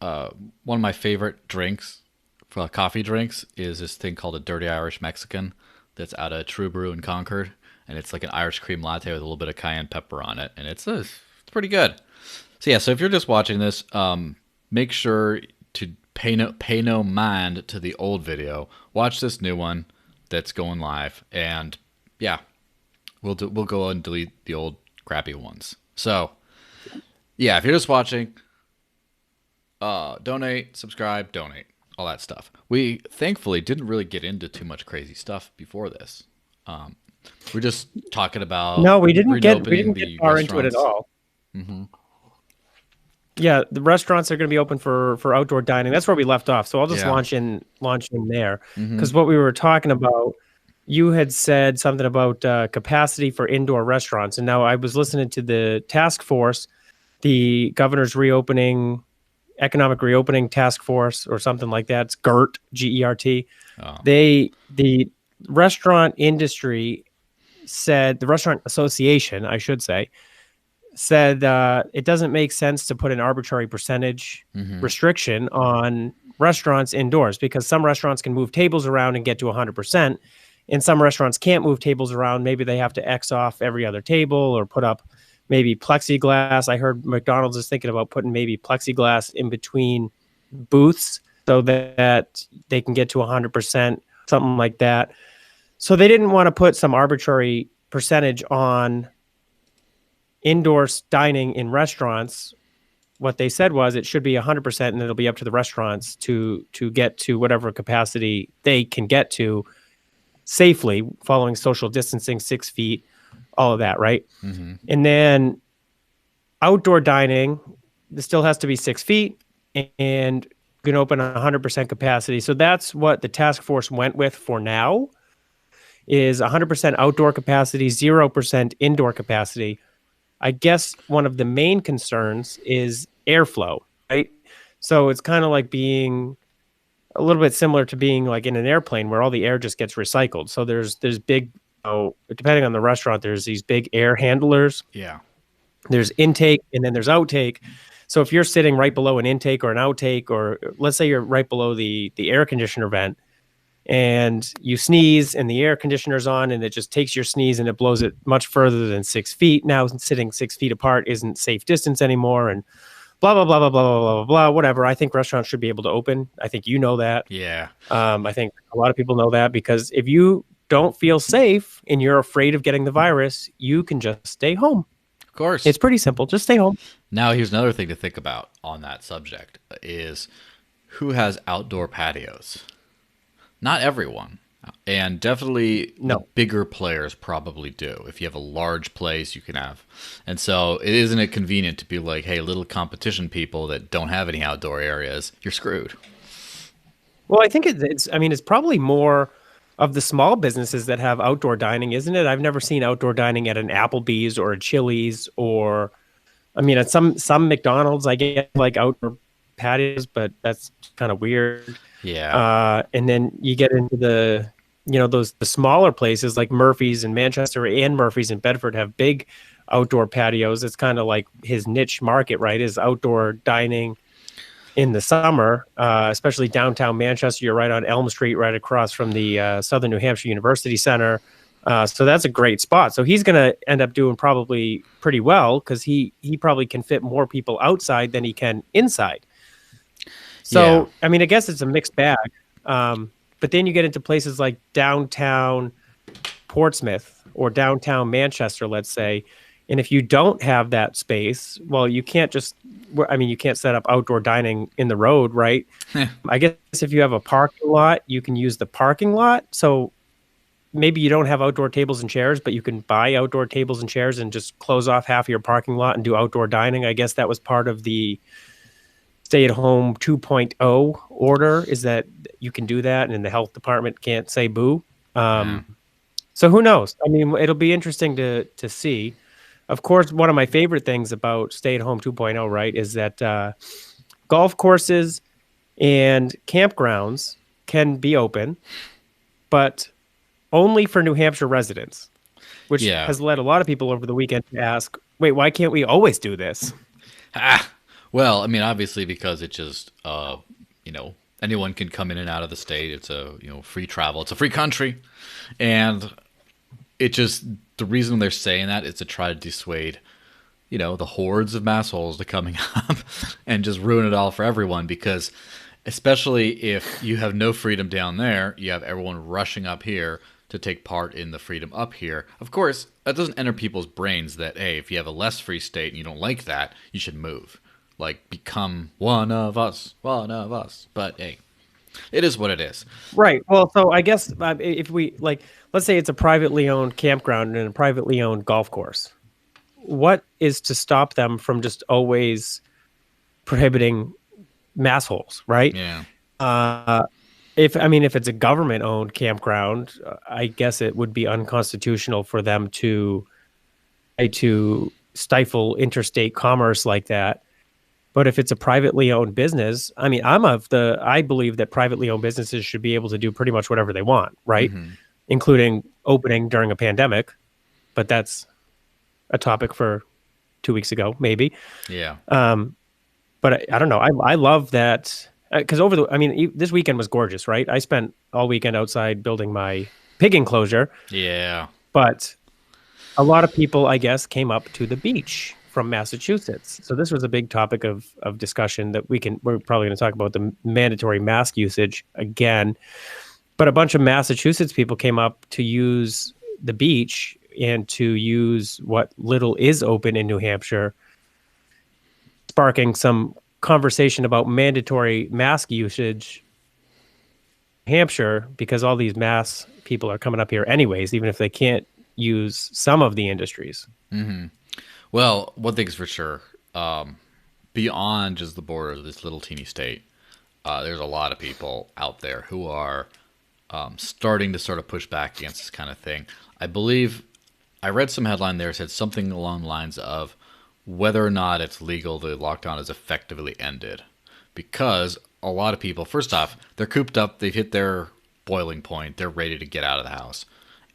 one of my favorite drinks, for coffee drinks, is this thing called a Dirty Irish Mexican that's out of True Brew in Concord, and it's like an Irish cream latte with a little bit of cayenne pepper on it, and it's pretty good. So yeah, so if you're just watching this, make sure to pay no mind to the old video. Watch this new one that's going live, and yeah, we'll go and delete the old crappy ones. So yeah, if you're just watching, donate, subscribe, donate, all that stuff. We thankfully didn't really get into too much crazy stuff before this. We're just talking about we didn't get far into it at all. Mm-hmm. Yeah, the restaurants are going to be open for outdoor dining. That's where we left off. So I'll just launch in there, because what we were talking about, you had said something about capacity for indoor restaurants, and now I was listening to the task force, the governor's economic reopening task force, or something like that. It's GERT, GERT. Oh. The restaurant industry said, the restaurant association, I should say, said it doesn't make sense to put an arbitrary percentage restriction on restaurants indoors, because some restaurants can move tables around and get to 100%, and some restaurants can't move tables around. Maybe they have to X off every other table or put up maybe plexiglass. I heard McDonald's is thinking about putting maybe plexiglass in between booths so that they can get to 100%, something like that. So they didn't want to put some arbitrary percentage on indoor dining in restaurants. What they said was it should be 100%, and it'll be up to the restaurants to get to whatever capacity they can get to safely, following social distancing, 6 feet, all of that, right? Mm-hmm. And then outdoor dining, this still has to be 6 feet, and you can open 100% capacity. So that's what the task force went with for now, is 100% outdoor capacity, 0% indoor capacity. I guess one of the main concerns is airflow, right? So it's kind of like being a little bit similar to being like in an airplane where all the air just gets recycled. So there's big, depending on the restaurant, there's these big air handlers. Yeah. There's intake and then there's outtake. So if you're sitting right below an intake or an outtake, or let's say you're right below the air conditioner vent, and you sneeze and the air conditioner's on and it just takes your sneeze and it blows it much further than 6 feet. Now sitting 6 feet apart isn't safe distance anymore, and blah, blah, blah, blah, blah, blah, blah, blah, whatever. I think restaurants should be able to open. I think you know that. Yeah. I think a lot of people know that, because if you don't feel safe and you're afraid of getting the virus, you can just stay home. Of course. It's pretty simple. Just stay home. Now, here's another thing to think about on that subject is who has outdoor patios? Not everyone. And definitely the bigger players probably do. If you have a large place, you can have. And so isn't it convenient to be like, hey, little competition people that don't have any outdoor areas, you're screwed. Well, I think it's probably more of the small businesses that have outdoor dining, isn't it? I've never seen outdoor dining at an Applebee's or a Chili's, or, I mean, at some McDonald's, I get like outdoor patios, but that's kind of weird. Yeah. And then you get into the smaller places like Murphy's in Manchester and Murphy's in Bedford have big outdoor patios. It's kind of like his niche market, right? Is outdoor dining in the summer, especially downtown Manchester. You're right on Elm Street, right across from the Southern New Hampshire University Center. So that's a great spot. So he's going to end up doing probably pretty well, because he probably can fit more people outside than he can inside. So, yeah. I mean, I guess it's a mixed bag. But then you get into places like downtown Portsmouth or downtown Manchester, let's say. And if you don't have that space, well, you can't you can't set up outdoor dining in the road, right? I guess if you have a parking lot, you can use the parking lot. So maybe you don't have outdoor tables and chairs, but you can buy outdoor tables and chairs and just close off half of your parking lot and do outdoor dining. I guess that was part of the stay-at-home 2.0 order, is that you can do that and the health department can't say boo. So who knows? I mean, it'll be interesting to see. Of course, one of my favorite things about stay-at-home 2.0, right, is that golf courses and campgrounds can be open, but only for New Hampshire residents, which has led a lot of people over the weekend to ask, wait, why can't we always do this? Well, I mean, obviously because it just, anyone can come in and out of the state. It's a, free travel. It's a free country. And it just, the reason they're saying that is to try to dissuade, the hordes of massholes to coming up and just ruin it all for everyone. Because especially if you have no freedom down there, you have everyone rushing up here to take part in the freedom up here. Of course, that doesn't enter people's brains that, hey, if you have a less free state and you don't like that, you should move. Like, become one of us. But, hey, it is what it is. Right. Well, so I guess if we, like, let's say it's a privately owned campground and a privately owned golf course. What is to stop them from just always prohibiting mass holes, right? Yeah. If it's a government-owned campground, I guess it would be unconstitutional for them to stifle interstate commerce like that. But if it's a privately owned business, I mean, I believe that privately owned businesses should be able to do pretty much whatever they want, right? Mm-hmm. Including opening during a pandemic. But that's a topic for 2 weeks ago, maybe. Yeah. But I don't know. I love that. Because this weekend was gorgeous, right? I spent all weekend outside building my pig enclosure. Yeah. But a lot of people, I guess, came up to the beach from Massachusetts. So this was a big topic of discussion that we're probably going to talk about the mandatory mask usage again. But a bunch of Massachusetts people came up to use the beach and to use what little is open in New Hampshire, sparking some conversation about mandatory mask usage in Hampshire, because all these mass people are coming up here anyways, even if they can't use some of the industries. Mm-hmm. Well, one thing's for sure, beyond just the border of this little teeny state, there's a lot of people out there who are starting to sort of push back against this kind of thing. I believe I read some headline there said something along the lines of whether or not it's legal, the lockdown is effectively ended. Because a lot of people, first off, they're cooped up, they've hit their boiling point, they're ready to get out of the house.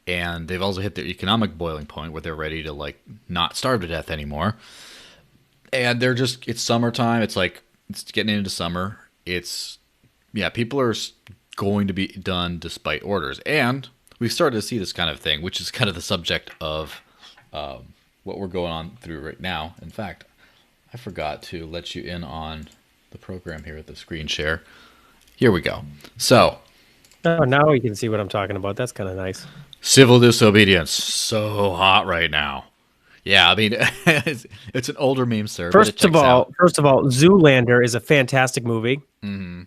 And they've also hit their economic boiling point where they're ready to, like, not starve to death anymore. And they're just, it's summertime, it's getting into summer. People are going to be done despite orders. And we've started to see this kind of thing, which is kind of the subject of what we're going on through right now. In fact, I forgot to let you in on the program here with the screen share. Here we go. So. Oh, now you can see what I'm talking about. That's kind of nice. Civil disobedience. So hot right now. Yeah, I mean, it's an older meme, sir. First of all, Zoolander is a fantastic movie. Mm-hmm.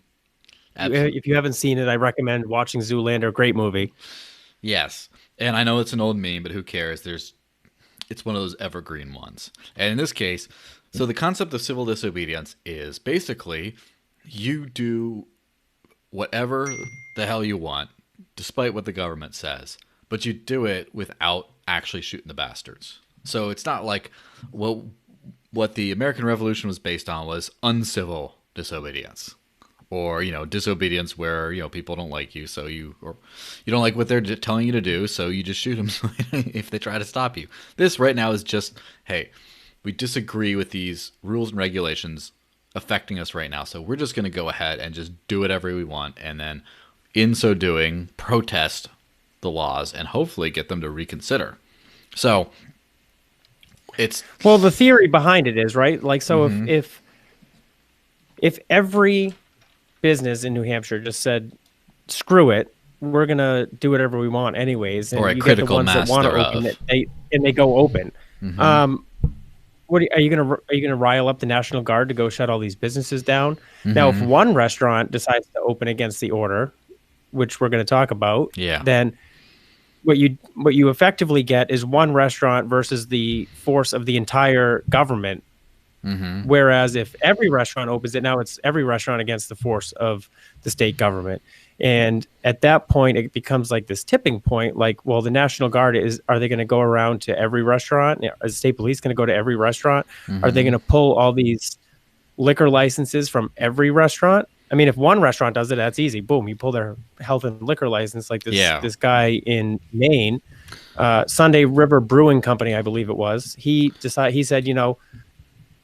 If you haven't seen it, I recommend watching Zoolander. Great movie. Yes. And I know it's an old meme, but who cares? It's one of those evergreen ones. And in this case, so the concept of civil disobedience is basically you do whatever the hell you want, despite what the government says, but you do it without actually shooting the bastards. So it's not like, well, what the American Revolution was based on was uncivil disobedience. Or, disobedience where, people don't like you, so you don't like what they're telling you to do, so you just shoot them if they try to stop you. This right now is just, hey, we disagree with these rules and regulations affecting us right now, so we're just going to go ahead and just do whatever we want, and then in so doing, protest the laws and hopefully get them to reconsider. So it's... Well, the theory behind it is, right? Like, so Mm-hmm. if every business in New Hampshire just said, screw it, we're gonna do whatever we want anyways, and or a you get the critical ones mass that want to thereof. open it, and they go open. Mm-hmm. What are you gonna rile up the National Guard to go shut all these businesses down? Mm-hmm. Now, if one restaurant decides to open against the order, which we're going to talk about, then what you effectively get is one restaurant versus the force of the entire government. Mm-hmm. Whereas if every restaurant opens it, now it's every restaurant against the force of the state government. And at that point, it becomes like this tipping point. Like, well, the National Guard are they going to go around to every restaurant? Is the state police going to go to every restaurant? Mm-hmm. Are they going to pull all these liquor licenses from every restaurant? I mean, if one restaurant does it, that's easy. Boom, you pull their health and liquor license, like this guy in Maine, Sunday River Brewing Company, I believe it was. He said,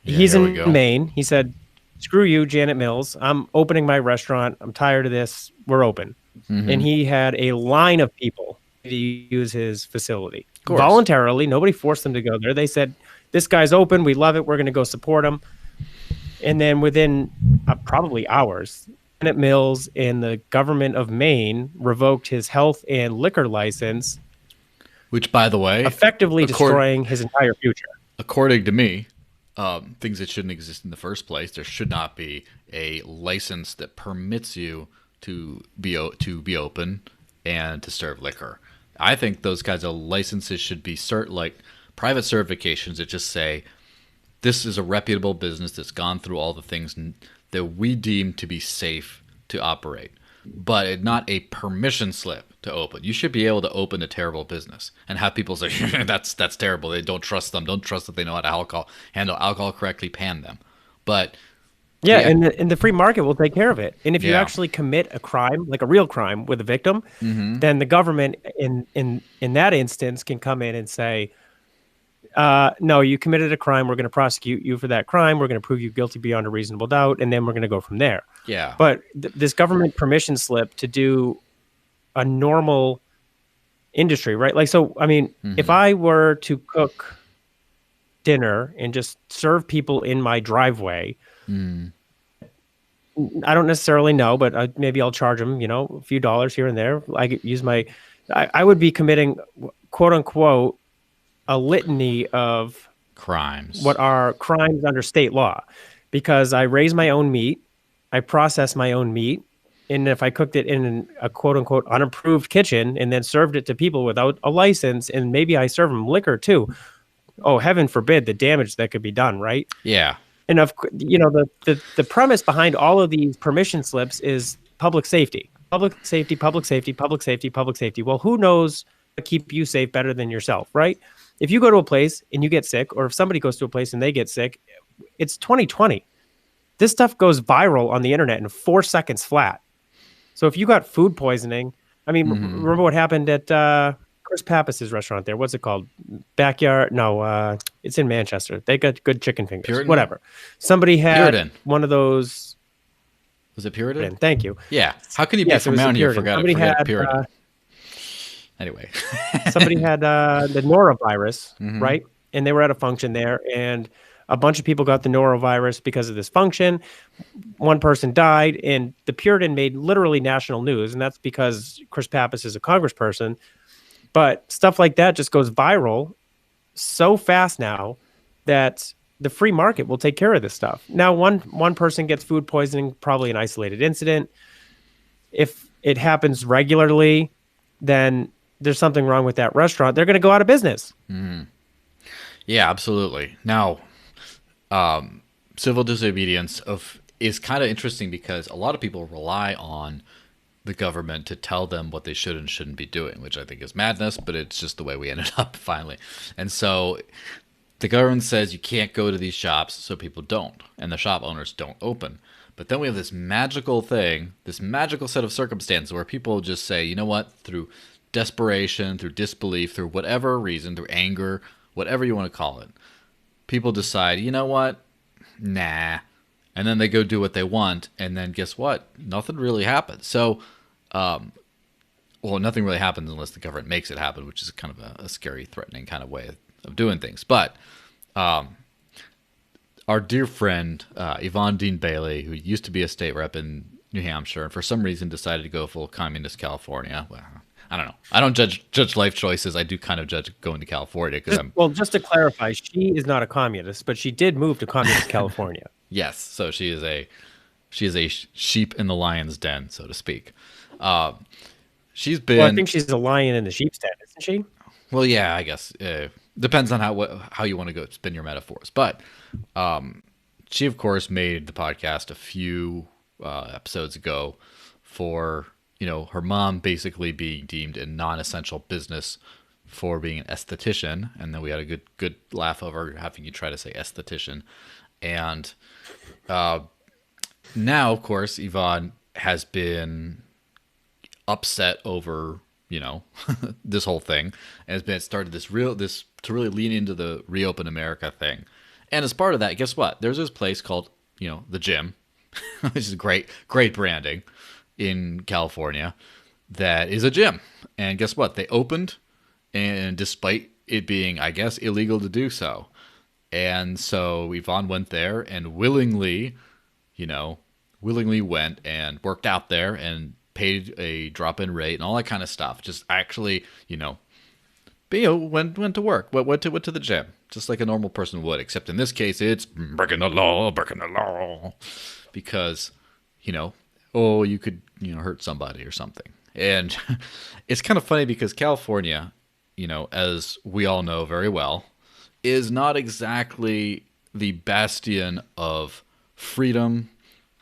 Yeah, He's here we in go. Maine. He said, "Screw you, Janet Mills. I'm opening my restaurant. I'm tired of this. We're open." And Mm-hmm. he had a line of people to use his facility Of course. voluntarily. Nobody forced them to go there. They said, "This guy's open. We love it. We're going to go support him." And then within probably hours, Janet Mills and the government of Maine revoked his health and liquor license, Which, by the way, effectively accord, destroying his entire future. according to me, things that shouldn't exist in the first place. There should not be a license that permits you to be open and to serve liquor. I think those kinds of licenses should be like private certifications that just say this is a reputable business that's gone through all the things that we deem to be safe to operate, but not a permission slip to open. You should be able to open a terrible business and have people say that's terrible. They don't trust them. Don't trust that they know how to handle alcohol correctly. Pan them, but Yeah, yeah, and the free market will take care of it. And if you yeah, actually commit a crime, like a real crime with a victim, mm-hmm. then the government in that instance can come in and say, no, you committed a crime. We're going to prosecute you for that crime. We're going to prove you guilty beyond a reasonable doubt, and then we're going to go from there. Yeah, But this government permission slip to do a normal industry, right? Like, so, I mean, if I were to cook dinner and just serve people in my driveway, I don't necessarily know, but maybe I'll charge them, a few dollars here and there. I would be committing, quote unquote, a litany of crimes. what are crimes under state law, because I raise my own meat, I process my own meat, and if I cooked it in a quote unquote unapproved kitchen and then served it to people without a license, and maybe I serve them liquor too, oh, heaven forbid the damage that could be done, right? Yeah, And the premise behind all of these permission slips is public safety, public safety, public safety, public safety, public safety. Well, who knows how to keep you safe better than yourself, right? If you go to a place and you get sick, or if somebody goes to a place and they get sick, it's 2020. This stuff goes viral on the internet in 4 seconds flat. So if you got food poisoning, I mean, remember what happened at Chris Pappas's restaurant there? What's it called? Backyard? No, it's in Manchester. They got good chicken fingers. Puritan? Whatever. Somebody had Puritan. one of those. Was it Puritan? Thank you. Yeah. How can you be Yes, it from was a around here Puritan. forget Puritan? Anyway. Somebody had the norovirus, right? And they were at a function there, and a bunch of people got the norovirus because of this function. One person died, and the Puritan made literally national news, and that's because Chris Pappas is a congressperson. But stuff like that just goes viral so fast now that the free market will take care of this stuff. Now, one person gets food poisoning, probably an isolated incident. If it happens regularly, then there's something wrong with that restaurant. They're going to go out of business. Yeah, absolutely. Now, civil disobedience is kind of interesting because a lot of people rely on the government to tell them what they should and shouldn't be doing, which I think is madness, but it's just the way we ended up finally. And so the government says you can't go to these shops, so people don't, and the shop owners don't open. But then we have this magical thing, this magical set of circumstances where people just say, you know what, through desperation, through disbelief, through whatever reason, through anger, whatever you want to call it, people decide, you know what, nah. And then they go do what they want, and then guess what? Nothing really happens. So, nothing really happens unless the government makes it happen, which is kind of a scary, threatening kind of way of doing things. But our dear friend, Yvonne Dean Bailey, who used to be a state rep in New Hampshire, and for some reason decided to go full communist California. Well, I don't know. I don't judge life choices. I do kind of judge going to California because I'm. Well, just to clarify, she is not a communist, but she did move to communist California. Yes, so she is a sheep in the lion's den, so to speak. She's been. Well, I think she's a lion in the sheep's den, isn't she? Well, yeah, I guess depends on how you want to go spin your metaphors. But she, of course, made the podcast a few episodes ago for her mom basically being deemed a non-essential business for being an esthetician, and then we had a good laugh over having you try to say esthetician. And now, of course, Yvonne has been upset over this whole thing, and has started this to really lean into the Reopen America thing, And as part of that, guess what? There's this place called, the gym, which is great, great branding in California, that is a gym. And guess what? They opened, and despite it being, I guess, illegal to do so. And so Yvonne went there and willingly went and worked out there and paid a drop-in rate and all that kind of stuff. Just actually, went to work, went to the gym, just like a normal person would. Except in this case, it's breaking the law, because, you could, hurt somebody or something. And it's kind of funny because California, as we all know very well, is not exactly the bastion of freedom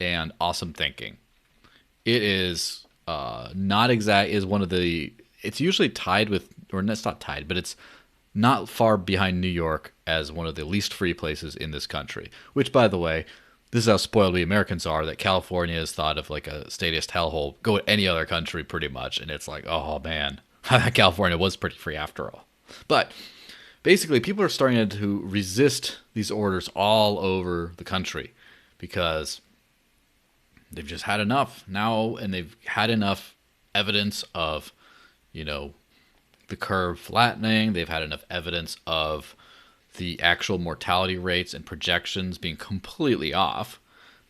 and awesome thinking. It is is one of the. It's usually tied with, or it's not tied, but it's not far behind New York as one of the least free places in this country. Which, by the way, this is how spoiled we Americans are, that California is thought of like a statist hellhole. Go to any other country pretty much, and it's like, oh man, California was pretty free after all. But basically, people are starting to resist these orders all over the country because they've just had enough now, and they've had enough evidence of, the curve flattening. They've had enough evidence of the actual mortality rates and projections being completely off.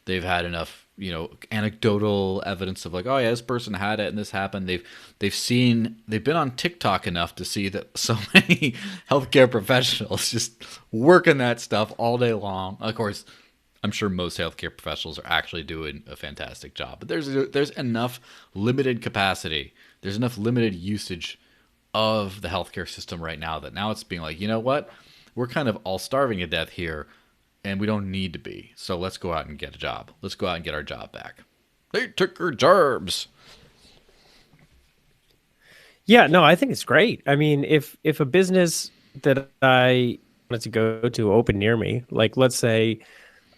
They've had enough, anecdotal evidence of like, oh yeah, this person had it and this happened. They've been on TikTok enough to see that so many healthcare professionals just working that stuff all day long. Of course, I'm sure most healthcare professionals are actually doing a fantastic job, but there's enough limited capacity. There's enough limited usage of the healthcare system right now that now it's being like, you know what? We're kind of all starving to death here, and we don't need to be. So let's go out and get a job. Let's go out and get our job back. They took our jobs. Yeah, no, I think it's great. I mean, if a business that I wanted to go to open near me, like let's say,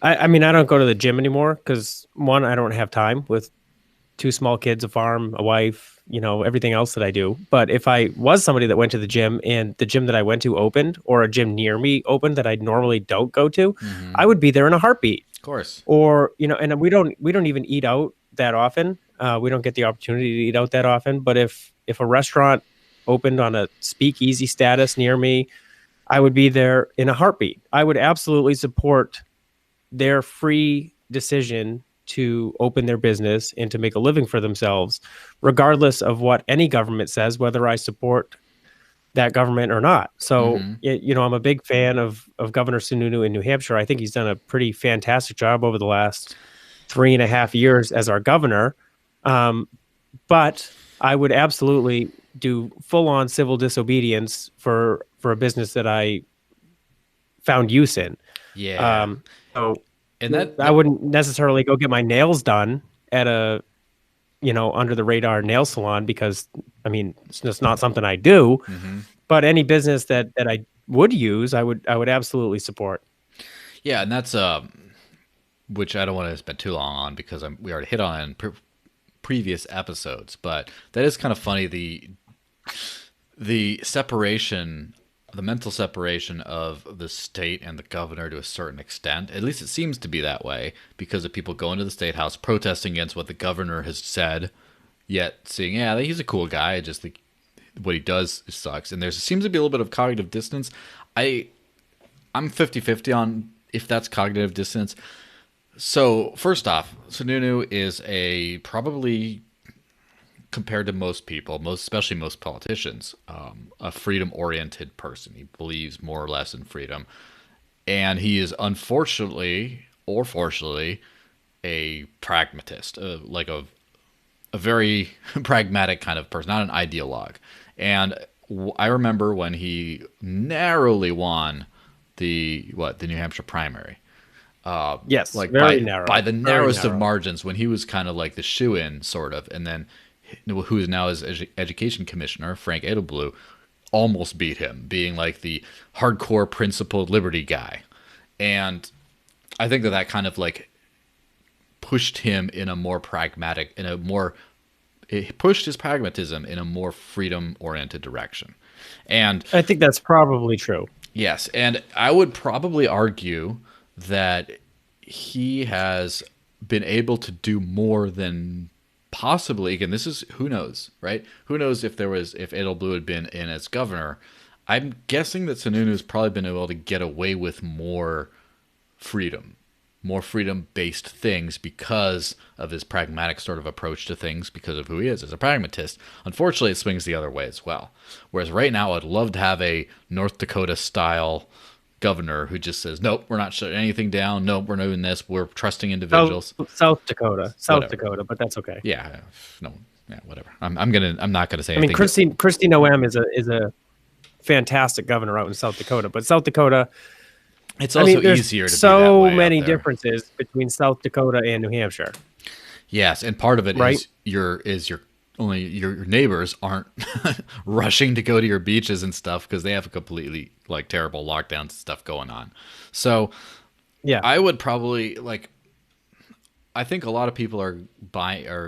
I mean, I don't go to the gym anymore because one, I don't have time with 2 small kids, a farm, a wife, everything else that I do. But if I was somebody that went to the gym and the gym that I went to opened, or a gym near me opened that I normally don't go to, I would be there in a heartbeat. Of course. Or, and we don't even eat out that often. We don't get the opportunity to eat out that often. But if a restaurant opened on a speakeasy status near me, I would be there in a heartbeat. I would absolutely support their free decision to open their business and to make a living for themselves, regardless of what any government says, whether I support that government or not. So, I'm a big fan of Governor Sununu in New Hampshire. I think he's done a pretty fantastic job over the last 3.5 years as our governor. But I would absolutely do full-on civil disobedience for a business that I found use in. Yeah. And that I wouldn't necessarily go get my nails done at a, under the radar nail salon because, I mean, it's just not something I do. But any business that I would use, I would absolutely support. Yeah, and that's which I don't want to spend too long on because we already hit on it in previous episodes. But that is kind of funny, the separation. The mental separation of the state and the governor to a certain extent. At least it seems to be that way because of people going to the state house protesting against what the governor has said, yet seeing, yeah, he's a cool guy. I just think what he does sucks. And there seems to be a little bit of cognitive dissonance. I'm 50-50 on if that's cognitive dissonance. So first off, Sununu is probably compared to most people, especially most politicians, a freedom-oriented person. He believes more or less in freedom. And he is unfortunately, or fortunately, a pragmatist, like a very pragmatic kind of person, not an ideologue. And I remember when he narrowly won the New Hampshire primary. Yes, like very narrow. By the narrowest of margins, when he was kind of like the shoe-in, sort of, and then who is now his education commissioner, Frank Edelblut, almost beat him, being like the hardcore principled liberty guy. And I think that kind of like pushed him in a more pragmatic, it pushed his pragmatism in a more freedom-oriented direction. And I think that's probably true. Yes, and I would probably argue that he has been able to do more than possibly. Again, this is who knows, right? Who knows if Edelblue had been in as governor. I'm guessing that Sununu's probably been able to get away with freedom, more freedom based things because of his pragmatic sort of approach to things, because of who he is as a pragmatist. Unfortunately, it swings the other way as well. Whereas right now, I'd love to have a North Dakota style governor who just says, nope, we're not shutting anything down. Nope, we're doing this. We're trusting individuals. South Whatever. Dakota, but that's okay. Yeah, no, yeah, whatever. I'm not gonna say I mean, anything. Christy Noem is a fantastic governor out in South Dakota, but South Dakota, It's I also mean, there's easier to be that so way out many there. differences between South Dakota and New Hampshire. Yes, and part of it Right? is your neighbors aren't rushing to go to your beaches and stuff because they have a completely like terrible lockdowns stuff going on. So Yeah. I would probably like. I think a lot of people are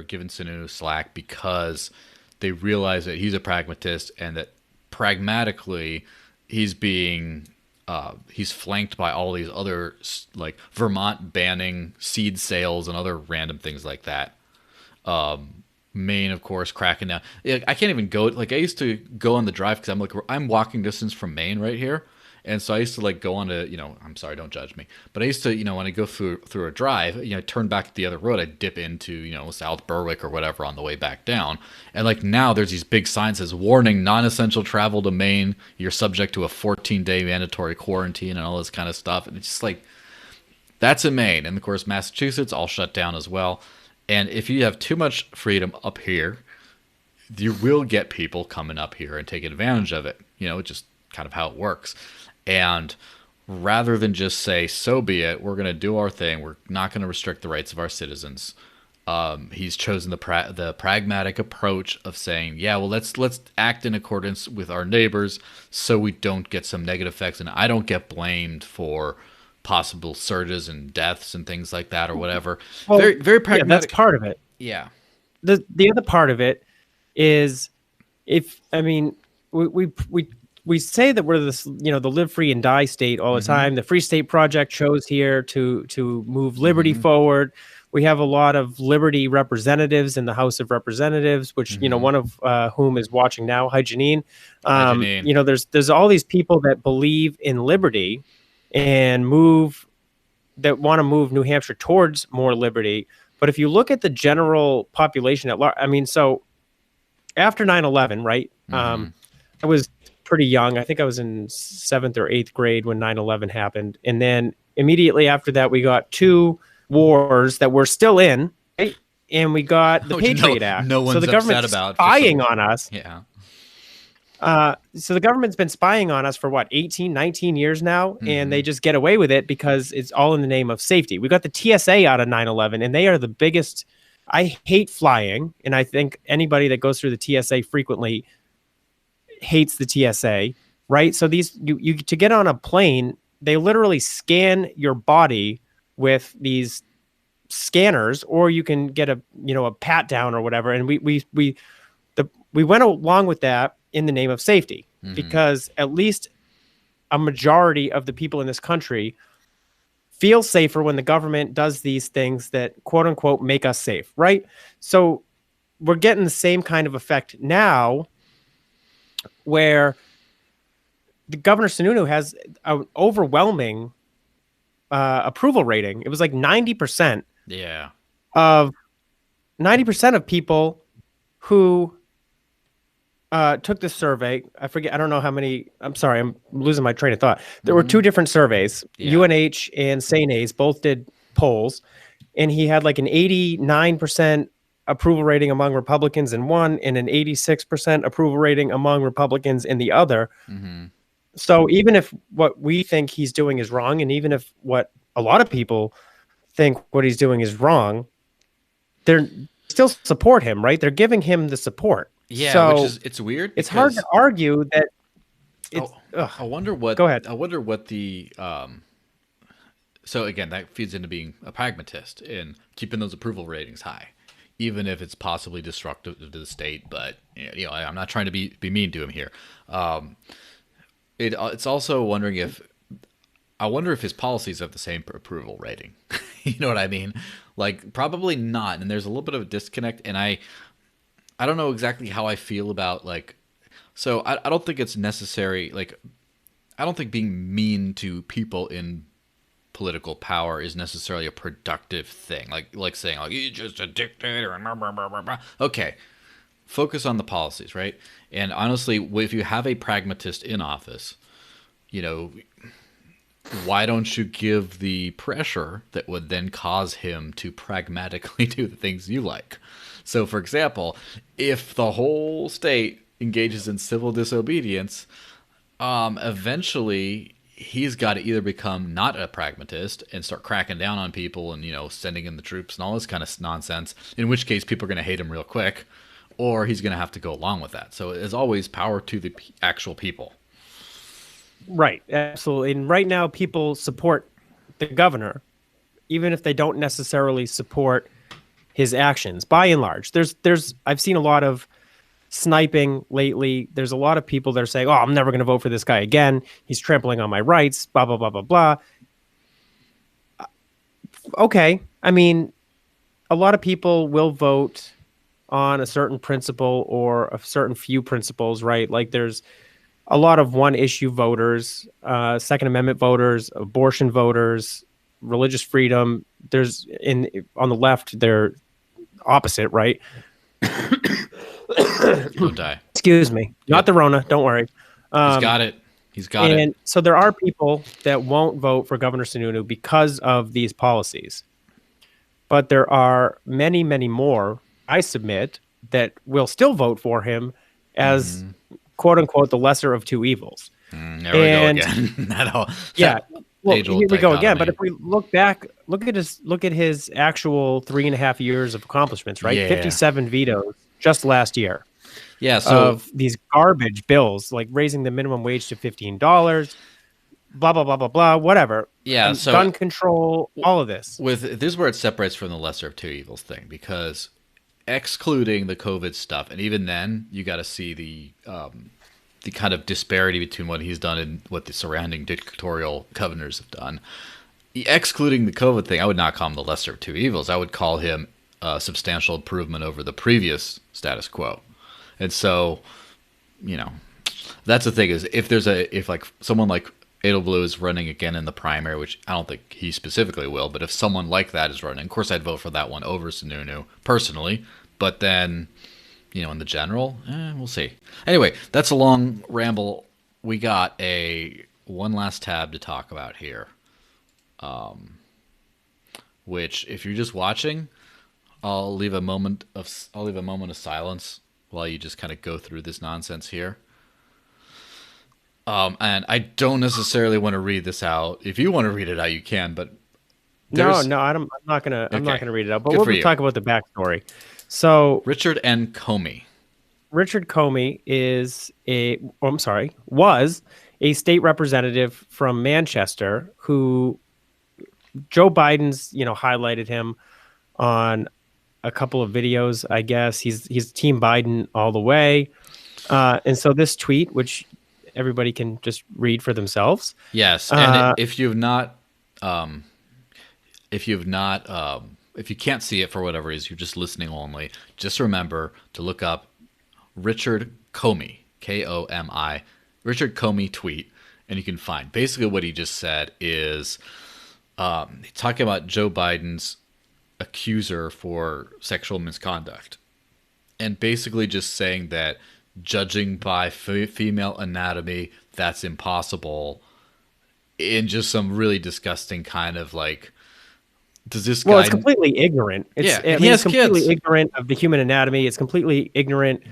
giving Sununu slack because they realize that he's a pragmatist and that pragmatically he's flanked by all these other like Vermont banning seed sales and other random things like that. Maine, of course, cracking down. Yeah, I can't even go. Like I used to go on the drive because I'm walking distance from Maine right here, and so I used to like go on I'm sorry, don't judge me, but I used to when I go through a drive, turn back the other road, I dip into South Berwick or whatever on the way back down, and like now there's these big signs says warning non-essential travel to Maine. You're subject to a 14-day mandatory quarantine and all this kind of stuff, and it's just like that's in Maine, and of course Massachusetts all shut down as well. And if you have too much freedom up here, you will get people coming up here and taking advantage of it. Just kind of how it works. And rather than just say, so be it, we're going to do our thing, we're not going to restrict the rights of our citizens. He's chosen the pragmatic approach of saying, yeah, well, let's act in accordance with our neighbors so we don't get some negative effects and I don't get blamed for possible surges and deaths and things like that or whatever. Well, Very, very yeah, that's pragmatic. part of it. Yeah. The other part of it is we say that we're this the live free and die state all the time. The Free State Project chose here to move liberty forward. We have a lot of liberty representatives in the House of Representatives, which one of whom is watching now. Hi, Janine. Hi, Janine. There's all these people that believe in liberty and that want to move New Hampshire towards more liberty. But if you look at the general population at large, so after 9/11, right? I was pretty young. I think I was in 7th or 8th grade when 9/11 happened. And then immediately after that, we got two wars that we're still in, right? And we got the Patriot Act. No one's so the government's upset about spying on us. Yeah. So the government's been spying on us for 18, 19 years now, and they just get away with it because it's all in the name of safety. We got the TSA out of 9/11, and they are the biggest. I hate flying, and I think anybody that goes through the TSA frequently hates the TSA, right? So you to get on a plane, they literally scan your body with these scanners, or you can get a pat down or whatever. And we went along with that in the name of safety, because at least a majority of the people in this country feel safer when the government does these things that quote unquote make us safe, right? So we're getting the same kind of effect now, where the Governor Sununu has an overwhelming approval rating. It was like 90%. Yeah. Of 90% of people who took this survey. I forget. I don't know how many. I'm sorry. I'm losing my train of thought. There were two different surveys. Yeah. UNH and St. A's both did polls, and he had like an 89% approval rating among Republicans in one, and an 86% approval rating among Republicans in the other. So even if what we think he's doing is wrong, and even if what a lot of people think what he's doing is wrong, they're still support him, right? They're giving him the support. Yeah, so it's weird. It's hard to argue that. I wonder what. Go ahead. I wonder what the. So again, that feeds into being a pragmatist and keeping those approval ratings high, even if it's possibly destructive to the state. But I'm not trying to be mean to him here. it's also wondering if I wonder if his policies have the same approval rating. You know what I mean? Like probably not. And there's a little bit of a disconnect. And I don't know exactly how I feel about like. So I don't think it's necessary. Like I don't think being mean to people in political power is necessarily a productive thing. Like saying like you're just a dictator and blah, blah, blah, blah, blah. Okay, focus on the policies, right? And honestly, if you have a pragmatist in office, you know, why don't you give the pressure that would then cause him to pragmatically do the things you like? So, for example, if the whole state engages in civil disobedience, eventually he's got to either become not a pragmatist and start cracking down on people and, you know, sending in the troops and all this kind of nonsense, in which case people are going to hate him real quick, or he's going to have to go along with that. So, as always, power to the actual people. Right, absolutely. And right now, people support the governor, even if they don't necessarily support his actions. By and large, I've seen a lot of sniping lately. There's a lot of people that are saying, "Oh, I'm never going to vote for this guy again. He's trampling on my rights." Blah blah blah blah blah. Okay, I mean, a lot of people will vote on a certain principle or a certain few principles, right? Like there's a lot of one-issue voters, Second Amendment voters, abortion voters, religious freedom. There's on the left, they're opposite, right? Don't die. Excuse me, not the Rona. Don't worry. He's got it. He's got it. And so there are people that won't vote for Governor Sununu because of these policies, but there are many, many more. I submit that will still vote for him as. "Quote unquote," the lesser of two evils. There we go again. Yeah. Well, here we go again. But if we look back, look at his actual 3.5 years of accomplishments, right? Yeah. 57 vetoes just last year. Yeah. So of these garbage bills, like raising the minimum wage to $15, blah blah blah blah blah, whatever. Yeah. And so gun control, all of this. This is where it separates from the lesser of two evils thing, because excluding the COVID stuff, and even then, you got to see the kind of disparity between what he's done and what the surrounding dictatorial governors have done. Excluding the COVID thing, I would not call him the lesser of two evils. I would call him a substantial improvement over the previous status quo. And so, you know, that's the thing is if like someone like Edelblue is running again in the primary, which I don't think he specifically will, but if someone like that is running, of course I'd vote for that one over Sununu personally. But then, you know, in the general, we'll see. Anyway, that's a long ramble. We got one last tab to talk about here, which if you're just watching, I'll leave a moment of silence while you just kind of go through this nonsense here. And I don't necessarily want to read this out. If you want to read it out, you can. But no, I'm not gonna read it out. But we'll talk about the backstory. So Richard N. Comey. Richard Comey was a state representative from Manchester who Joe Biden's, highlighted him on a couple of videos, I guess. He's Team Biden all the way. And so this tweet, which everybody can just read for themselves. Yes. And if you can't see it for whatever reason, you're just listening only, just remember to look up Richard Comey, Komi, Richard Comey tweet, and you can find basically what he just said is talking about Joe Biden's accuser for sexual misconduct, and basically just saying that judging by female anatomy, that's impossible, in just some really disgusting kind of like, does this guy... Well, it's completely ignorant. It's completely kids. Ignorant of the human anatomy. It's completely ignorant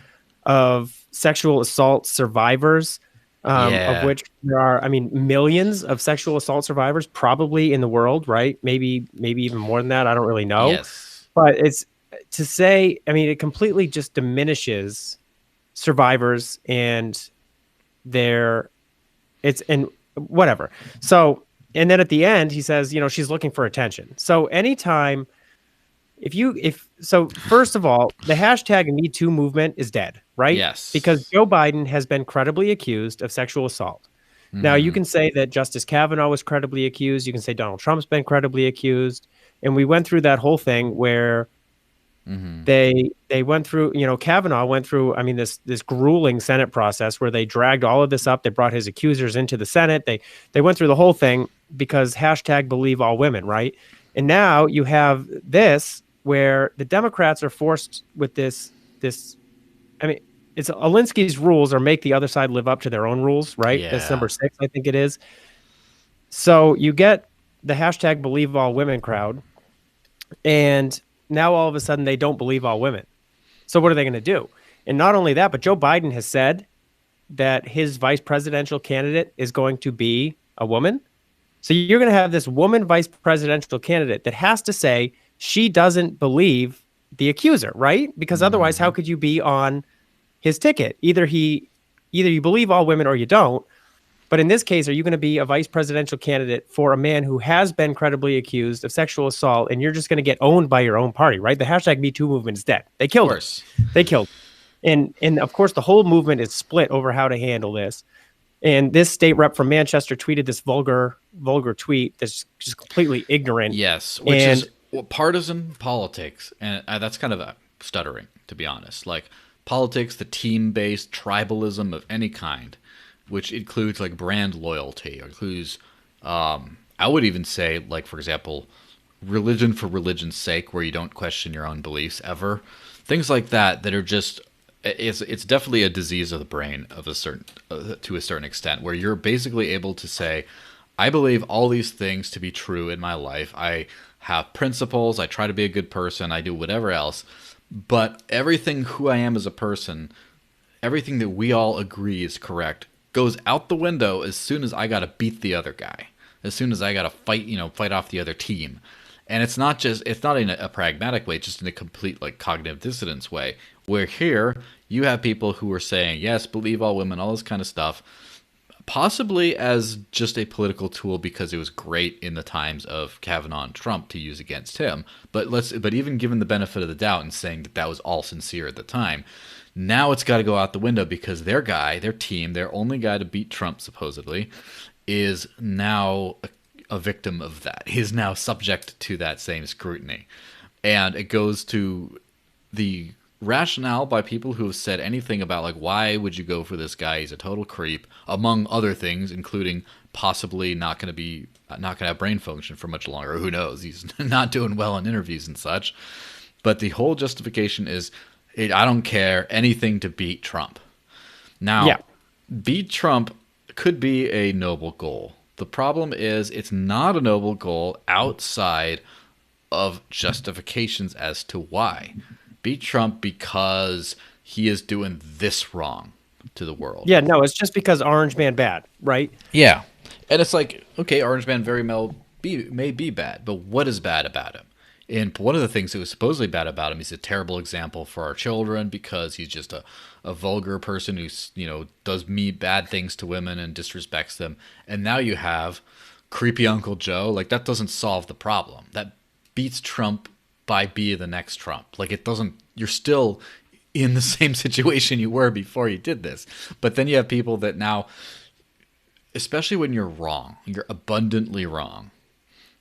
of sexual assault survivors, of which there are, millions of sexual assault survivors probably in the world, right? Maybe even more than that. I don't really know. Yes. But it's to say, it completely just diminishes survivors and whatever. So, and then at the end, he says, she's looking for attention. So anytime, first of all, the hashtag Me Too movement is dead, right? Yes. Because Joe Biden has been credibly accused of sexual assault. Now, you can say that Justice Kavanaugh was credibly accused. You can say Donald Trump's been credibly accused. And we went through that whole thing where they went through, Kavanaugh went through, I mean, this grueling Senate process where they dragged all of this up. They brought his accusers into the Senate. They went through the whole thing because hashtag believe all women, right? And now you have this where the Democrats are forced with this, I mean, it's Alinsky's rules or make the other side live up to their own rules, right? Yeah. That's number 6, I think it is. So you get the hashtag believe all women crowd, and now all of a sudden they don't believe all women. So what are they going to do? And not only that, but Joe Biden has said that his vice presidential candidate is going to be a woman. So you're going to have this woman vice presidential candidate that has to say she doesn't believe the accuser, right? Because otherwise, how could you be on his ticket? Either you believe all women or you don't. But in this case, are you going to be a vice presidential candidate for a man who has been credibly accused of sexual assault, and you're just going to get owned by your own party, right? The hashtag Me Too movement is dead. They killed it. They killed it. And of course, the whole movement is split over how to handle this. And this state rep from Manchester tweeted this vulgar tweet that's just completely ignorant. Yes, which is partisan politics. And that's kind of a stuttering, to be honest. Like politics, the team-based tribalism of any kind, which includes like brand loyalty, includes, I would even say, like, for example, religion for religion's sake, where you don't question your own beliefs ever. Things like that are just, it's definitely a disease of the brain of a certain, to a certain extent, where you're basically able to say, I believe all these things to be true in my life. I have principles. I try to be a good person. I do whatever else. But everything who I am as a person, everything that we all agree is correct, goes out the window as soon as I got to beat the other guy, as soon as I got to fight off the other team. And it's not in a pragmatic way, just in a complete like cognitive dissonance way, where here you have people who are saying, yes, believe all women, all this kind of stuff, possibly as just a political tool because it was great in the times of Kavanaugh and Trump to use against him. But even given the benefit of the doubt and saying that was all sincere at the time, now it's got to go out the window because their guy, their team, their only guy to beat Trump, supposedly, is now a victim of that. He's now subject to that same scrutiny. And it goes to the rationale by people who have said anything about, like, why would you go for this guy? He's a total creep, among other things, including possibly not going to have brain function for much longer. Who knows? He's not doing well in interviews and such. But the whole justification is, I don't care, anything to beat Trump. Now, beat Trump could be a noble goal. The problem is it's not a noble goal outside of justifications as to why. Beat Trump because he is doing this wrong to the world. Yeah, no, it's just because Orange Man bad, right? Yeah. And it's like, okay, Orange Man may be bad, but what is bad about him? And one of the things that was supposedly bad about him, he's a terrible example for our children because he's just a vulgar person who, does bad things to women and disrespects them. And now you have creepy Uncle Joe. Like, that doesn't solve the problem. That beats Trump by be the next Trump. Like, it doesn't, you're still in the same situation you were before you did this. But then you have people that now, especially when you're wrong, you're abundantly wrong.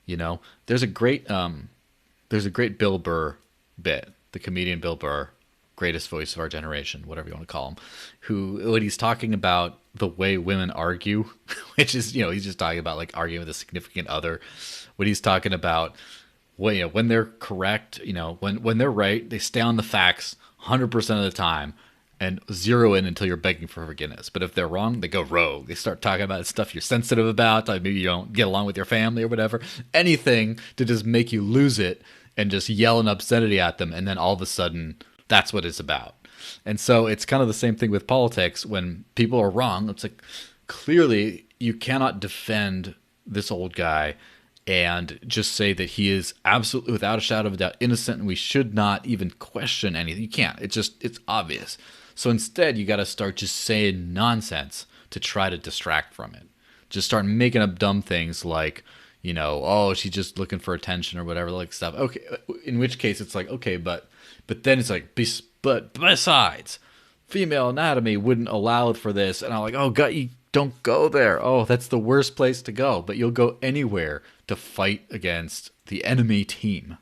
There's a great Bill Burr bit, the comedian Bill Burr, greatest voice of our generation, whatever you want to call him, when he's talking about the way women argue, which is, he's just talking about like arguing with a significant other. When he's talking about, when they're correct, when they're right, they stay on the facts 100% of the time and zero in until you're begging for forgiveness. But if they're wrong, they go rogue. They start talking about stuff you're sensitive about, like maybe you don't get along with your family or whatever. Anything to just make you lose it and just yell an obscenity at them, and then all of a sudden, that's what it's about. And so it's kind of the same thing with politics. When people are wrong, it's like, clearly you cannot defend this old guy and just say that he is absolutely, without a shadow of a doubt, innocent, and we should not even question anything. You can't. It's obvious. So instead, you got to start just saying nonsense to try to distract from it. Just start making up dumb things like, oh, she's just looking for attention or whatever, like stuff. Okay, in which case it's like, okay, but then it's like, but besides, female anatomy wouldn't allow for this. And I'm like, oh, God, don't go there. Oh, that's the worst place to go. But you'll go anywhere to fight against the enemy team.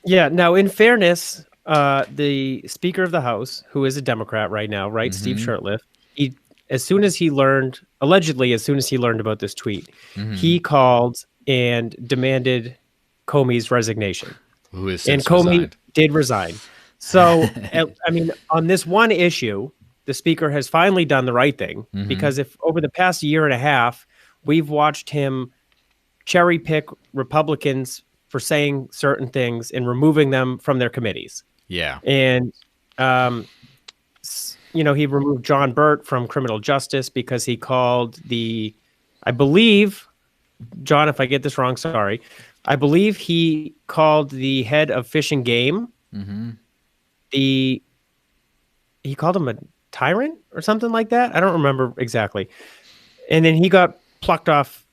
Yeah. Now, in fairness, the Speaker of the House, who is a Democrat right now, right, Steve Shurtleff, he, allegedly, as soon as he learned about this tweet, he called and demanded Comey's resignation. Who is And since Comey resigned. did resign. So, I mean, on this one issue, the Speaker has finally done the right thing, because if over the past year and a half, we've watched him cherry pick Republicans for saying certain things and removing them from their committees. Yeah. And, he removed John Burt from criminal justice because he called I believe, John, if I get this wrong, sorry. I believe he called the head of Fish and Game, he called him a tyrant or something like that. I don't remember exactly. And then he got plucked off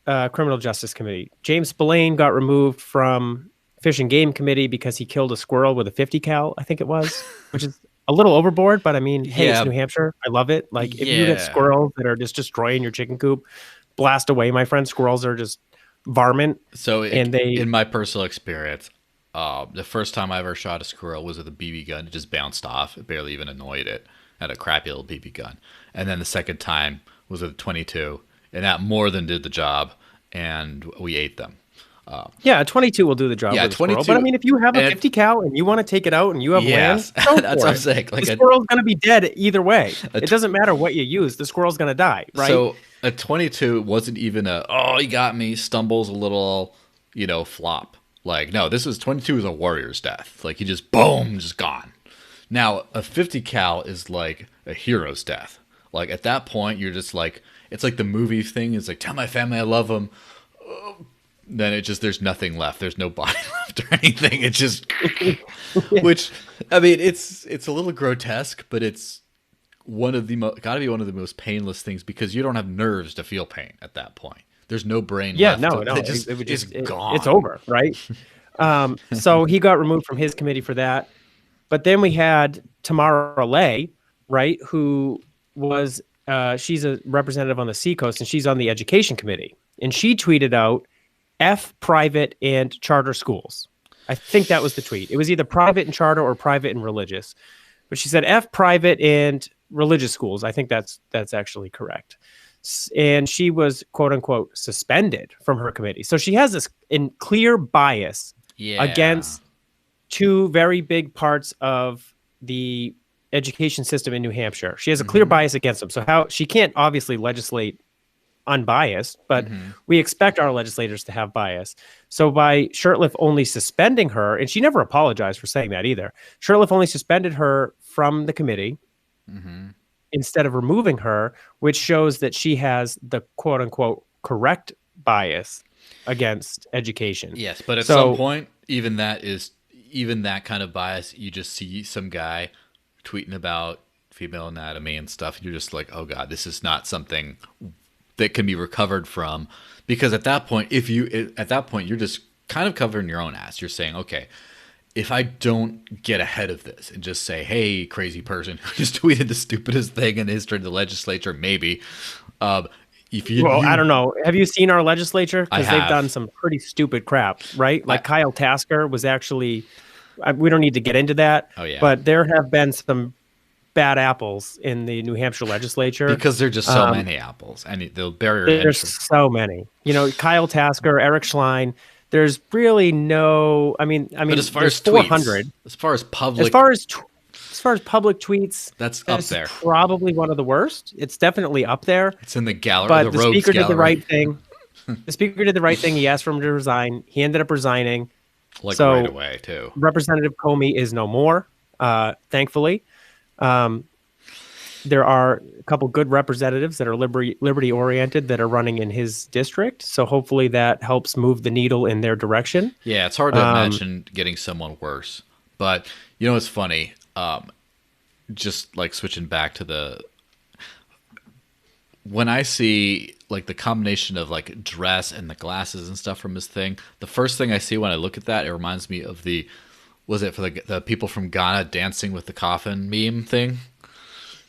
criminal justice committee. James Spillane got removed from Fish and Game committee because he killed a squirrel with a 50 cal, I think it was, which is a little overboard, but I mean, hey, it's New Hampshire. I love it. Like, if you get squirrels that are just destroying your chicken coop, blast away, my friend. Squirrels are just varmint. So in my personal experience, the first time I ever shot a squirrel was with a BB gun. It just bounced off. It barely even annoyed it. I had a crappy little BB gun. And then the second time was with a 22, and that more than did the job, and we ate them. Yeah, a 22 will do the job. Yeah, with a 22. But I mean, if you have a 50 cal and you want to take it out and you have land, go that's for what I'm it. saying. Like, the squirrel's going to be dead either way. It doesn't matter what you use. The squirrel's going to die, right? So a 22 wasn't even he got me, stumbles a little, flop. Like, no, 22 is a warrior's death. Like, he just, boom, just gone. Now, a 50 cal is like a hero's death. Like, at that point, you're just like, it's like the movie thing. It's like, tell my family I love them. Then there's nothing left. There's no body left or anything. It's just, which, I mean, it's a little grotesque, but it's gotta be one of the most painless things, because you don't have nerves to feel pain at that point. There's no brain left. No. It's gone. It's over, right? So he got removed from his committee for that. But then we had Tamara Lay, right, who was, she's a representative on the Seacoast, and she's on the education committee. And she tweeted out, F private and charter schools. I think that was the tweet. It was either private and charter or private and religious. But she said F private and religious schools. I think that's actually correct. And she was, quote unquote, suspended from her committee. So she has this clear bias against two very big parts of the education system in New Hampshire. She has a clear bias against them. So she can't obviously legislate unbiased, but we expect our legislators to have bias. So by Shurtleff only suspending her, and she never apologized for saying that either, Shurtleff only suspended her from the committee instead of removing her, which shows that she has the quote unquote correct bias against education. Yes, but at some point, even that kind of bias, you just see some guy tweeting about female anatomy and stuff, and you're just like, oh God, this is not something that can be recovered from, because at that point, you're just kind of covering your own ass. You're saying, okay, if I don't get ahead of this and just say, hey, crazy person who just tweeted the stupidest thing in the history of the legislature, maybe. I don't know. Have you seen our legislature? Because they've done some pretty stupid crap, right? Like Kyle Tasker was actually, we don't need to get into that. Oh, yeah. But there have been some bad apples in the New Hampshire legislature, because there's just so many apples, and the barrier there's so many. Kyle Tasker, Eric Schlein. There's really no. I mean, but as far as 400, tweets, as far as public tweets, that's up there. Probably one of the worst. It's definitely up there. It's in the gallery. But the speaker did the right thing. The speaker did the right thing. He asked for him to resign. He ended up resigning. Right away too. Representative Comey is no more. Thankfully. There are a couple good representatives that are liberty oriented that are running in his district. So hopefully that helps move the needle in their direction. Yeah, it's hard to imagine getting someone worse. But it's funny. Just like switching back to when I see like the combination of like dress and the glasses and stuff from his thing, the first thing I see when I look at that, it reminds me of was it for the people from Ghana dancing with the coffin meme thing?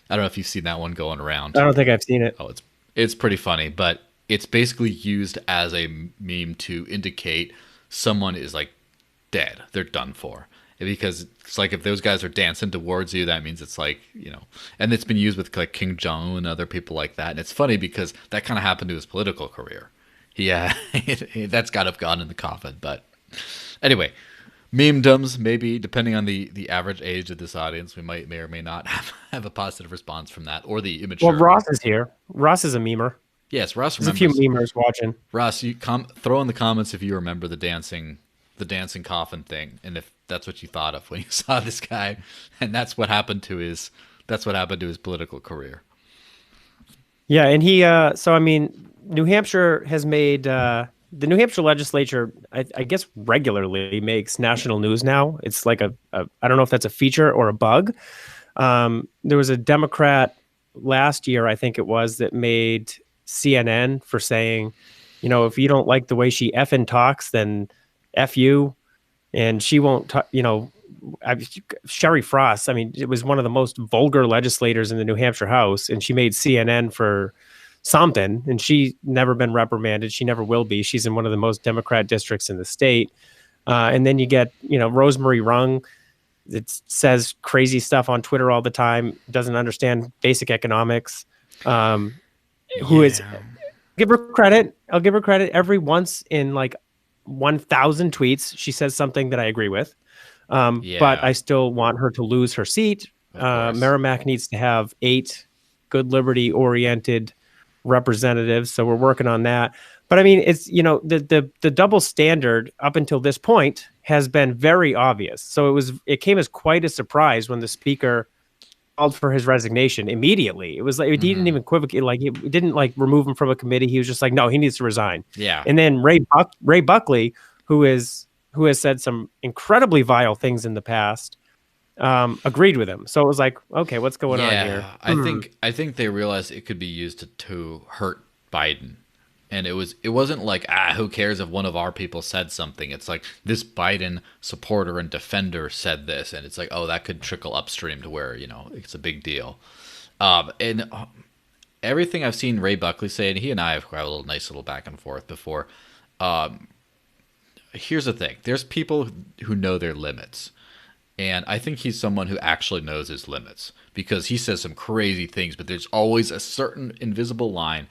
I don't know if you've seen that one going around. I don't think I've seen it. Oh, It's pretty funny, but it's basically used as a meme to indicate someone is like dead. They're done for. Because it's like if those guys are dancing towards you, that means it's like, and it's been used with like Kim Jong-un and other people like that. And it's funny because that kind of happened to his political career. Yeah, that's got to have gone in the coffin. But anyway, memedoms, maybe depending on the average age of this audience, we may or may not have a positive response from that, or the immature. Well, Ross is here. Ross is a memer. Yes, Ross There's remembers. a few memers watching. Ross, you throw in the comments if you remember the dancing coffin thing, and if that's what you thought of when you saw this guy, and that's what happened to his political career. Yeah, and he so I mean, New Hampshire has made the New Hampshire legislature, I guess, regularly makes national news now. It's like a I don't know if that's a feature or a bug. There was a Democrat last year, I think it was, that made CNN for saying, if you don't like the way she effing talks, then F you, and she won't talk, Sherry Frost, I mean, it was one of the most vulgar legislators in the New Hampshire House, and she made CNN for something, and she never been reprimanded. She never will be. She's in one of the most Democrat districts in the state. And then you get, Rosemary Rung, that says crazy stuff on Twitter all the time, doesn't understand basic economics, who is, give her credit. I'll give her credit. Every once in like 1,000 tweets, she says something that I agree with. But I still want her to lose her seat. Merrimack needs to have 8 good liberty-oriented representatives, so we're working on that. But I mean, it's the double standard up until this point has been very obvious. So it came as quite a surprise when the speaker called for his resignation immediately. It was like he didn't even equivocate, like he didn't like remove him from a committee. He was just like, no, he needs to resign. Yeah. And then Ray Buckley, who has said some incredibly vile things in the past, agreed with him. So it was like, okay, what's going on here? I think they realized it could be used to hurt Biden. And it wasn't like, who cares if one of our people said something? It's like this Biden supporter and defender said this, and it's like, oh, that could trickle upstream to where, it's a big deal. And everything I've seen Ray Buckley say, and he and I have had a nice little back and forth before. Here's the thing. There's people who know their limits. And I think he's someone who actually knows his limits, because he says some crazy things, but there's always a certain invisible line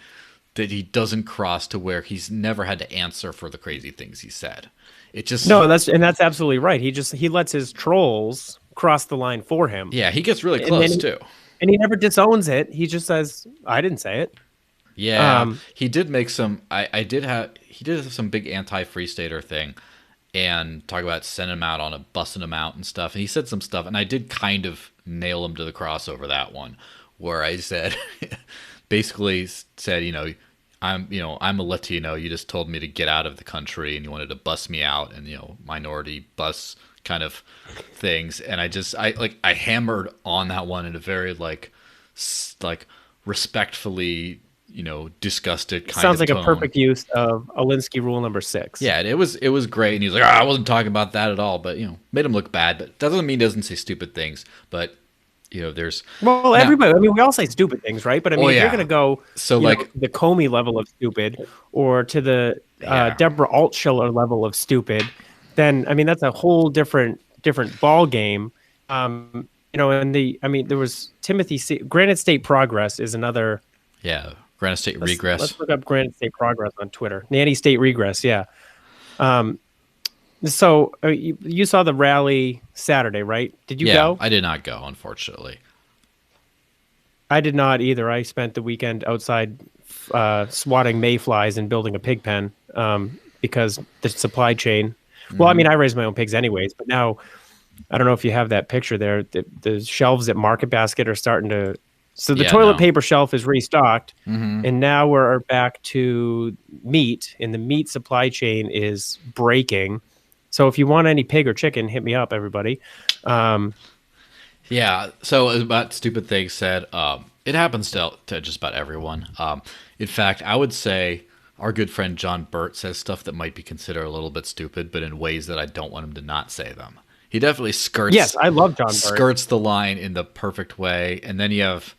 that he doesn't cross to where he's never had to answer for the crazy things he said. It just that's absolutely right. He lets his trolls cross the line for him. Yeah, he gets really close too. And he never disowns it. He just says, I didn't say it. Yeah. He did make some he did have some big anti-free stater thing and talk about sending him out on a busing him out and stuff. And he said some stuff, and I did kind of nail him to the cross over that one, where I said basically said, I'm a Latino. You just told me to get out of the country, and you wanted to bus me out, and minority bus kind of things. And I hammered on that one in a very like respectfully, disgusted kind of sounds like tone. A perfect use of Alinsky rule number 6. Yeah, it was great. And he's like, I wasn't talking about that at all, but made him look bad. But that doesn't mean he doesn't say stupid things. But there's everybody. I mean, we all say stupid things, right? But I mean, if you're going to go the Comey level of stupid, or to the Deborah Altschiller level of stupid, then I mean that's a whole different ball game. And there was Granite State Progress is another. Yeah, Granite State Regress. Let's look up Granite State Progress on Twitter. Nanny State Regress, yeah. So you saw the rally Saturday, right? Did you go? I did not go, unfortunately. I did not either. I spent the weekend outside swatting mayflies and building a pig pen because the supply chain. Well, I mean, I raise my own pigs anyways, but now I don't know if you have that picture there. The shelves at Market Basket are starting to. So the toilet paper shelf is restocked, and now we're back to meat, and the meat supply chain is breaking. So if you want any pig or chicken, hit me up, everybody. Yeah. So about stupid things said, it happens to just about everyone. In fact, I would say our good friend John Burt says stuff that might be considered a little bit stupid, but in ways that I don't want him to not say them. He definitely skirts. Yes, I love John Burt. Skirts the line in the perfect way, and then you have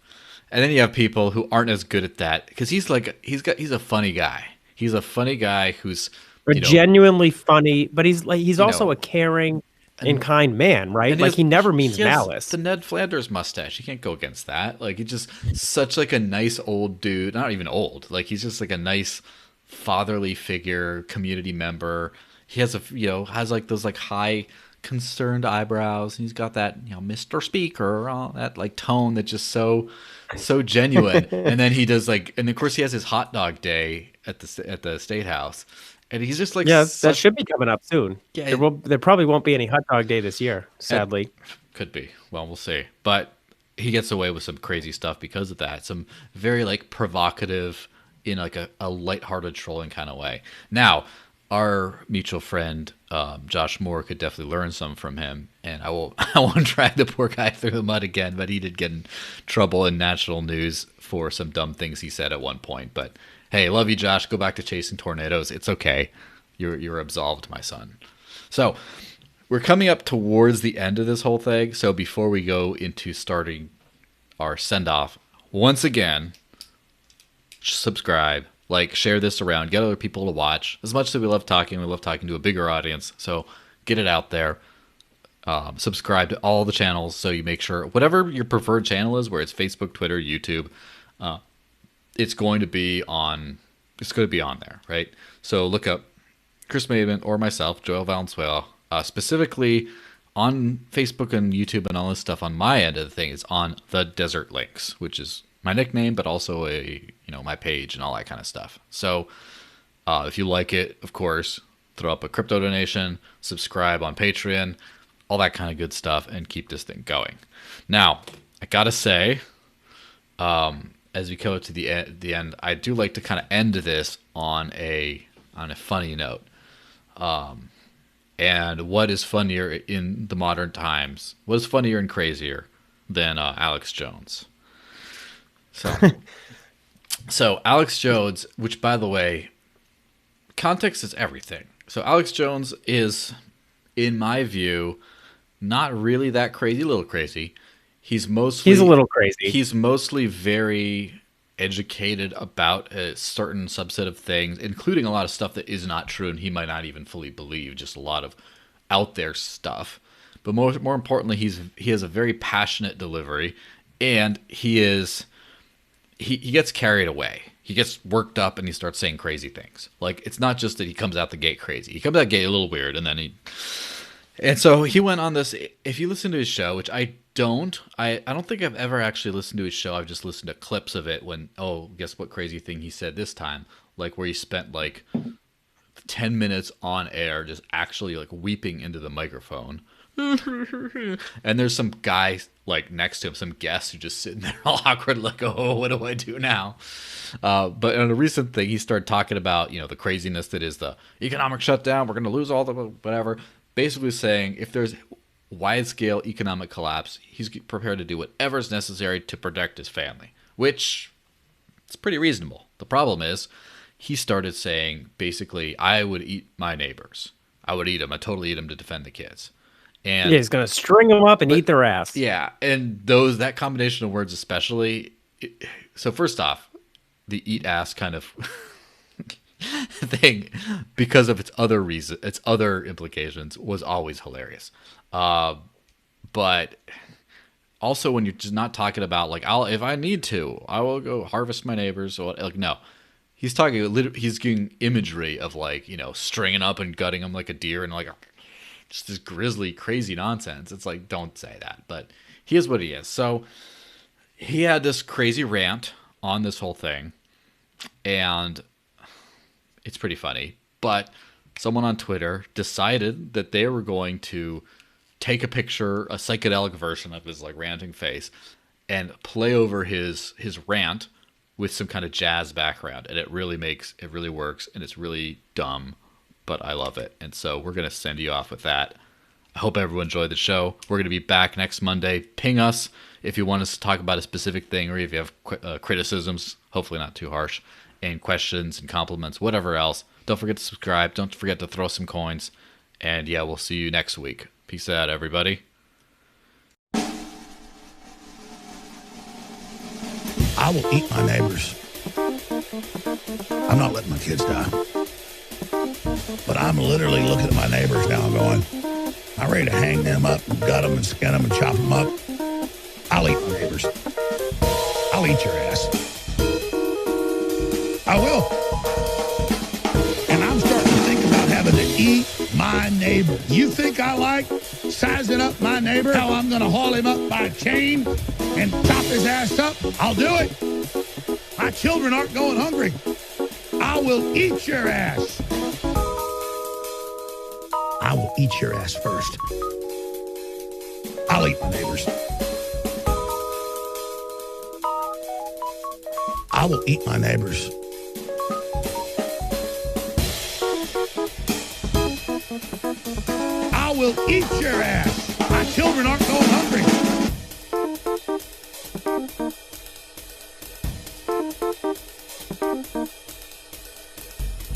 And then you have people who aren't as good at that because he's a funny guy. He's a funny guy who's Or genuinely funny, but he's also a caring and and kind man, right? Like he never means he has malice. the Ned Flanders mustache. You can't go against that. Like he's just such like a nice old dude. Not even old. Like he's just like a nice fatherly figure, community member. He has has like those like high concerned eyebrows, and he's got that Mr. Speaker, that like tone that's just so genuine. And then he does and of course he has his hot dog day at the State House, and he's just like that should be coming up soon. Yeah, there probably won't be any hot dog day this year, sadly. Could be. Well, we'll see. But he gets away with some crazy stuff because of that. Some very like provocative in like a lighthearted trolling kind of way. Now, our mutual friend Josh Moore could definitely learn some from him, and I won't drag the poor guy through the mud again, but he did get in trouble in national news for some dumb things he said at one point. But hey, love you, Josh. Go back to chasing tornadoes. It's okay. You're absolved, my son. So we're coming up towards the end of this whole thing. So before we go into starting our send off, once again, subscribe, share this around, get other people to watch. As much as we love talking to a bigger audience. So get it out there. Subscribe to all the channels so you make sure whatever your preferred channel is, where it's Facebook, Twitter, YouTube, it's going to be on there, right? So look up Chris Maven or myself, Joel Valenzuela, specifically on Facebook and YouTube and all this stuff. On my end of the thing is on the Desert Links, which is my nickname, but also my page and all that kind of stuff. So if you like it, of course, throw up a crypto donation, subscribe on Patreon, all that kind of good stuff, and keep this thing going. Now, I gotta say, as we go to the end, I do like to kind of end this on a funny note. And what is funnier in the modern times? What is funnier and crazier than Alex Jones? So Alex Jones, which by the way, context is everything. So Alex Jones is, in my view, not really that crazy. A little crazy. He's a little crazy. He's mostly very educated about a certain subset of things, including a lot of stuff that is not true and he might not even fully believe, just a lot of out there stuff. But more importantly, he has a very passionate delivery, and he gets carried away. He gets worked up and he starts saying crazy things. Like, it's not just that he comes out the gate crazy. He comes out the gate a little weird, and so he went on this. If you listen to his show, which I don't think I've ever actually listened to his show. I've just listened to clips of it guess what crazy thing he said this time? Like where he spent 10 minutes on air just actually weeping into the microphone. And there's some guy next to him, some guest who just sitting there all awkward, oh, what do I do now? But on a recent thing, he started talking about, the craziness that is the economic shutdown. We're going to lose all the whatever. Basically saying if there's wide-scale economic collapse, he's prepared to do whatever is necessary to protect his family, which is pretty reasonable. The problem is he started saying, basically, I would eat my neighbors. I would eat them. I'd totally eat them to defend the kids. And he's going to string them up and eat their ass. Yeah, and that combination of words especially. So first off, the eat ass kind of thing, because of its other implications, was always hilarious. But also when you're just not talking about if I need to, I will go harvest my neighbors. Or no, he's giving imagery of stringing up and gutting them like a deer and just this grisly, crazy nonsense. It's don't say that, but he is what he is. So he had this crazy rant on this whole thing, and it's pretty funny. But someone on Twitter decided that they were going to take a picture, a psychedelic version of his ranting face, and play over his rant with some kind of jazz background, and it really works, and it's really dumb, but I love it. And so we're going to send you off with that. I hope everyone enjoyed the show. We're going to be back next Monday. Ping us if you want us to talk about a specific thing, or if you have criticisms, hopefully not too harsh, and questions and compliments, whatever else. Don't forget to subscribe. Don't forget to throw some coins. And yeah, we'll see you next week. Peace out, everybody. will eat my neighbors. I'm not letting my kids die. But I'm literally looking at my neighbors now and going, I'm ready to hang them up and gut them and skin them and chop them up. I'll eat my neighbors. I'll eat your ass. I will. And I'm starting to think about having to eat my neighbor. You think I like sizing up my neighbor? How I'm going to haul him up by a chain and chop his ass up? I'll do it. My children aren't going hungry. I will eat your ass. I will eat your ass first. I'll eat my neighbors. I will eat my neighbors. I will eat your ass. My children aren't going hungry.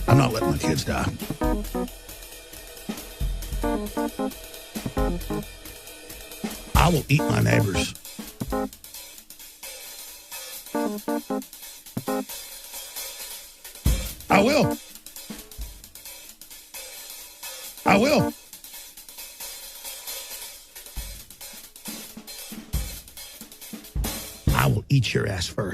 I'm not letting my kids die. I will eat my neighbors. I will. I will. I will eat your ass first.